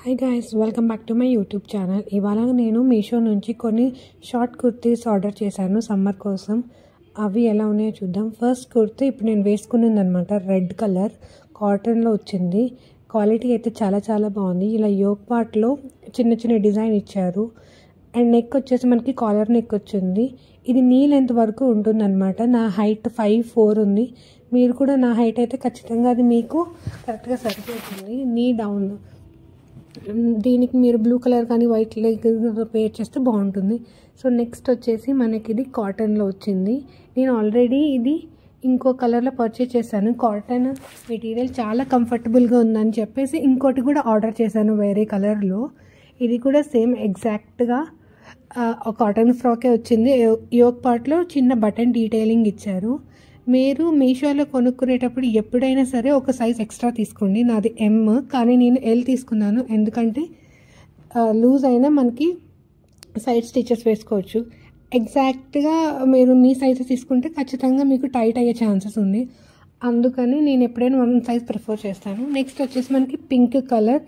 Hi guys, welcome back to my YouTube channel. ఇవాళ నేను మీషో నుంచి కొన్ని షార్ట్ కుర్తీస్ ఆర్డర్ చేశాను సమ్మర్ కోసం. అవి ఎలా ఉన్నాయో చూద్దాం. ఫస్ట్ కుర్తీ ఇప్పుడు నేను వేసుకున్నది అనమాట, రెడ్ కలర్ కాటన్లో వచ్చింది. క్వాలిటీ అయితే చాలా చాలా బాగుంది. ఇలా యోక్ పార్ట్లో చిన్న చిన్న డిజైన్ ఇచ్చారు. అండ్ నెక్ వచ్చేసి మనకి కాలర్ నెక్ వచ్చింది. ఇది నీ లెంత్ వరకు ఉంటుందన్నమాట. నా హైట్ 5'4" ఉంది. మీరు కూడా నా హైట్ అయితే ఖచ్చితంగా అది మీకు కరెక్ట్గా సరిపోతుంది. నీ డౌన్ దీనికి మీరు బ్లూ కలర్ కానీ వైట్ లెగ్ పేర్ చేస్తే బాగుంటుంది. సో నెక్స్ట్ వచ్చేసి మనకి ఇది కాటన్లో వచ్చింది. నేను ఆల్రెడీ ఇది ఇంకో కలర్లో పర్చేస్ చేశాను. కాటన్ మెటీరియల్ చాలా కంఫర్టబుల్గా ఉందని చెప్పేసి ఇంకోటి కూడా ఆర్డర్ చేశాను వేరే కలర్లో. ఇది కూడా సేమ్ ఎగ్జాక్ట్గా కాటన్ ఫ్రాకే వచ్చింది. యోక్ పార్ట్లో చిన్న బటన్ డీటెయిలింగ్ ఇచ్చారు. మీరు మీషోలో కొనుక్కునేటప్పుడు ఎప్పుడైనా సరే ఒక సైజ్ ఎక్స్ట్రా తీసుకోండి. నాది M, కానీ నేను L తీసుకున్నాను. ఎందుకంటే లూజ్ అయినా మనకి సైడ్ స్టిచెస్ వేసుకోవచ్చు. ఎగ్జాక్ట్గా మీరు మీ సైజ్ తీసుకుంటే ఖచ్చితంగా మీకు టైట్ అయ్యే ఛాన్సెస్ ఉంది. అందుకని నేను ఎప్పుడైనా 1 సైజ్ ప్రిఫర్ చేస్తాను. నెక్స్ట్ వచ్చేసి మనకి పింక్ కలర్.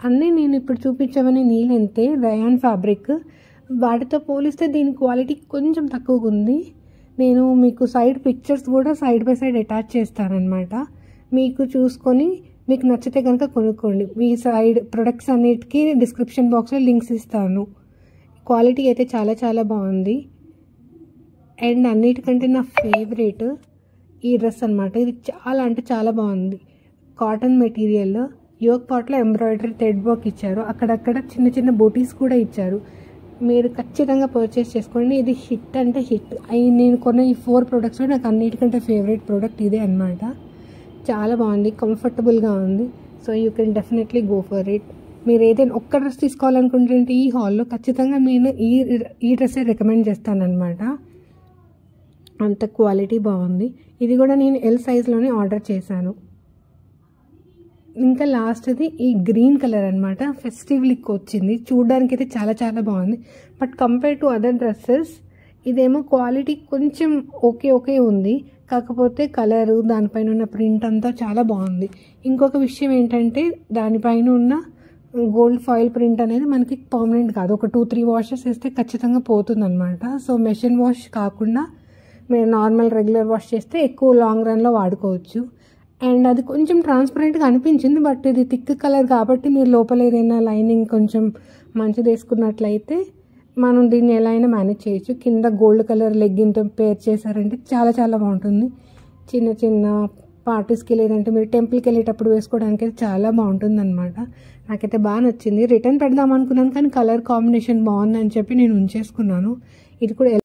అన్నీ నేను ఇప్పుడు చూపించవని నీళ్ళంతే రయాన్ ఫ్యాబ్రిక్. వాటితో పోలిస్తే దీని క్వాలిటీ కొంచెం తక్కువగా ఉంది. నేను మీకు సైడ్ పిక్చర్స్ కూడా సైడ్ బై సైడ్ అటాచ్ చేస్తానన్నమాట. మీకు చూసుకొని మీకు నచ్చితే కనుక కొనుక్కోండి. మీ సైడ్ ప్రొడక్ట్స్ అన్నిటికీ డిస్క్రిప్షన్ బాక్స్లో లింక్స్ ఇస్తాను. క్వాలిటీ అయితే చాలా చాలా బాగుంది. అండ్ అన్నిటికంటే నా ఫేవరెట్ ఈ డ్రెస్ అనమాట. ఇది చాలా అంటే చాలా బాగుంది. కాటన్ మెటీరియల్, యోక్ పార్ట్లో ఎంబ్రాయిడరీ థ్రెడ్ వర్క్ ఇచ్చారు. అక్కడక్కడ చిన్న చిన్న బూటీస్ కూడా ఇచ్చారు. మీరు ఖచ్చితంగా పర్చేస్ చేసుకోండి. ఇది హిట్ అంటే హిట్. నేను కొన్న ఈ 4 ప్రొడక్ట్స్లో నాకు అన్నిటికంటే ఫేవరెట్ ప్రోడక్ట్ ఇదే అనమాట. చాలా బాగుంది, కంఫర్టబుల్గా ఉంది. So you can definitely go for it. మీరు ఏదైనా ఒక్క డ్రెస్ తీసుకోవాలనుకుంటుంటే ఈ హాల్లో ఖచ్చితంగా నేను ఈ డ్రెస్సే రికమెండ్ చేస్తానన్నమాట. అంత క్వాలిటీ బాగుంది. ఇది కూడా నేను L సైజ్లోనే ఆర్డర్ చేశాను. ఇంకా లాస్ట్ది ఈ గ్రీన్ కలర్ అనమాట. ఫెస్టివ్ లుక్ వచ్చింది. చూడడానికి అయితే చాలా చాలా బాగుంది. But compare to other dresses ఇదేమో క్వాలిటీ కొంచెం ఓకే ఉంది. కాకపోతే కలరు, దానిపైన ఉన్న ప్రింట్ అంతా చాలా బాగుంది. ఇంకొక విషయం ఏంటంటే దానిపైన ఉన్న గోల్డ్ ఫాయిల్ ప్రింట్ అనేది మనకి పర్మనెంట్ కాదు. ఒక 2-3 వాషెస్ వేస్తే ఖచ్చితంగా పోతుందన్నమాట. సో మెషిన్ వాష్ కాకుండా మీరు నార్మల్ రెగ్యులర్ వాష్ చేస్తే ఎక్కువ లాంగ్ రన్లో వాడుకోవచ్చు. అండ్ అది కొంచెం ట్రాన్స్పరెంట్గా అనిపించింది. బట్ ఇది థిక్ కలర్ కాబట్టి మీరు లోపల ఏదైనా లైనింగ్ కొంచెం మంచిది వేసుకున్నట్లయితే మనం దీన్ని ఎలా అయినా మేనేజ్ చేయొచ్చు. కింద గోల్డ్ కలర్ లెగ్గిన్తో పేర్ చేశారంటే చాలా చాలా బాగుంటుంది. చిన్న చిన్న పార్టీస్కి లేదంటే మీరు టెంపుల్కి వెళ్ళేటప్పుడు వేసుకోవడానికి అయితే చాలా బాగుంటుంది అనమాట. నాకైతే బాగా నచ్చింది. రిటర్న్ పెడదాం అనుకున్నాను కానీ కలర్ కాంబినేషన్ బాగుందని చెప్పి నేను ఉంచేసుకున్నాను. ఇది కూడా